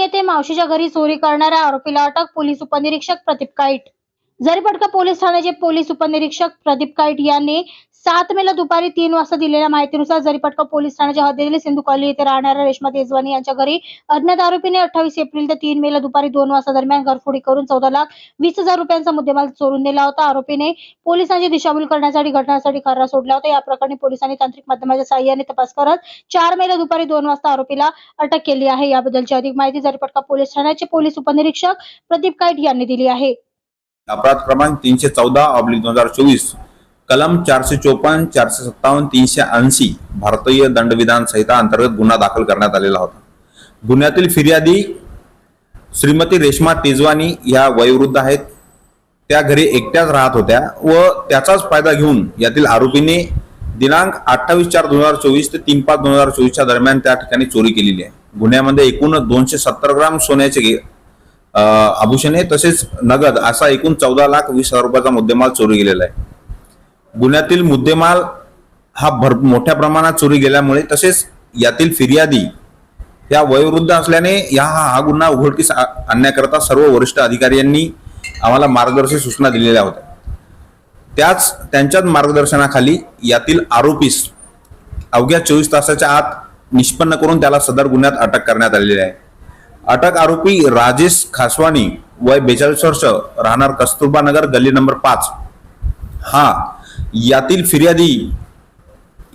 येथे मावशीच्या घरी चोरी करणाऱ्या आरोपीला अटक. पोलीस उपनिरीक्षक प्रदीप काईट. जरीपटका पोलीस ठाण्याचे पोलीस उपनिरीक्षक प्रदीप काईट यांनी 7 मेला दुपारी 3 वाजता दिलेल्या माहितीनुसार जरीपटका पोलीस ठाण्याच्या हद्दीतील सिंधू कॉलनी येथे राहणाऱ्या रेश्मा तेजवानी यांच्या घरी अज्ञात आरोपीने 28 एप्रिल ते 3 मेला दुपारी 2 वाजता दरम्यान घरफोडी करून 14,20,000 रुपयांचा मुद्देमाल चोरून नेला होता. आरोपीने पोलिसांची दिशाभूल करण्यासाठी घटनास्थळी खर्रा सोडला होता. या प्रकरणी पोलिसांनी तांत्रिक माध्यमाच्या साहाय्याने तपास करत 4 मेला दुपारी 2 वाजता आरोपीला अटक केली आहे. याबद्दलची अधिक माहिती जरीपटका पोलीस ठाण्याचे पोलीस उपनिरीक्षक प्रदीप काईट यांनी दिली आहे. अपराध क्रमांक 314/2024 कलम 454, 457, 380 भारतीय दंडविधान संहिता अंतर्गत गुन्हा दाखल करण्यात आलेला होता. गुन्ह्यातील फिर्यादी श्रीमती रेश्मा तेजवानी या वयोवृद्ध आहेत. त्या घरी एकट्याच राहत होत्या व त्याचाच फायदा घेऊन यातील आरोपीने दिनांक 28/4/2024 ते 3/5/2024 दरम्यान त्या ठिकाणी चोरी केलेली आहे. गुन्ह्यामध्ये एकूण 270 ग्राम सोन्याचे आभूषणे तसेच नगद असा एकूण 14,20,000 रुपयाचा मुद्देमाल चोरी गेलेला आहे. गुन्ह्यातील मुद्देमाल हा मोठ्या प्रमाणात चोरी गेल्यामुळे तसेच यातील फिर्यादी या वयोवृद्ध असल्याने हा गुन्हा उघडकीस आणण्याकरता सर्व वरिष्ठ अधिकाऱ्यांनी आम्हाला मार्गदर्शक सूचना दिलेल्या होत्या. त्यांच्याच मार्गदर्शनाखाली यातील आरोपीस अवघ्या 24 तासाच्या आत निष्पन्न करून त्याला सदर गुन्ह्यात अटक करण्यात आलेली आहे. अटक आरोपी राजेश खासवानी वय 42 वर्ष राहणार कस्तुरबा नगर गल्ली नंबर 5 हा यातील फिर्यादी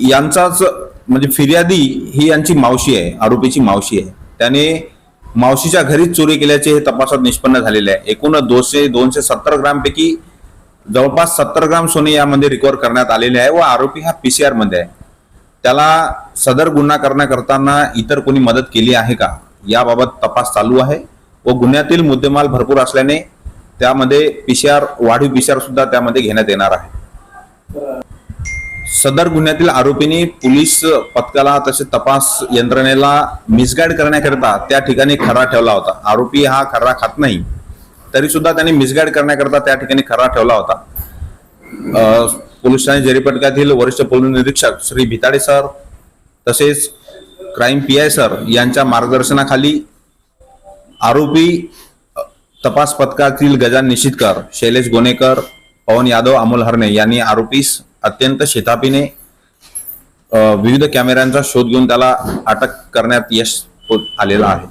यांचाच म्हणजे फिर्यादी ही यांची मावशी आहे, आरोपीची मावशी आहे. त्याने मावशीच्या घरीच चोरी केल्याचे हे तपासात निष्पन्न झालेले आहे. एकूण 270 ग्राम पैकी जवळपास 70 ग्राम सोने यामध्ये रिकव्हर करण्यात आलेले आहे व आरोपी हा PCR मध्ये आहे. त्याला सदर गुन्हा करण्याकरता इतर कोणी मदत केली आहे का याबाबत तपास चालू आहे व गुन्ह्यातील मुद्देमाल भरपूर असल्याने त्यामध्ये वाढीव PCR सुद्धा त्यामध्ये घेण्यात येणार आहे. सदर गुन्ह्यातील आरोपीने पोलीस पथकाला तसेच तपास यंत्रणेला मिसगाईड करण्याकरता त्या ठिकाणी खर्रा ठेवला होता. आरोपी हा खर्रा खात नाही तरी सुद्धा त्यांनी मिसगाईड करण्याकरता त्या ठिकाणी खर्रा ठेवला होता. पोलीस ठाणे जरीपटकातील वरिष्ठ पोलीस निरीक्षक श्री भिताडे सर तसेच क्राईम PI सर यांच्या मार्गदर्शनाखाली आरोपी तपास पथकातील गजान निशितकर, शैलेश गोनेकर, पवन यादव, अमोल हरणे यांनी आरोपीस अत्यंत शिताफीने विविध कॅमेऱ्यांचा शोध घेऊन त्याला अटक करण्यात यश आलेला आहे.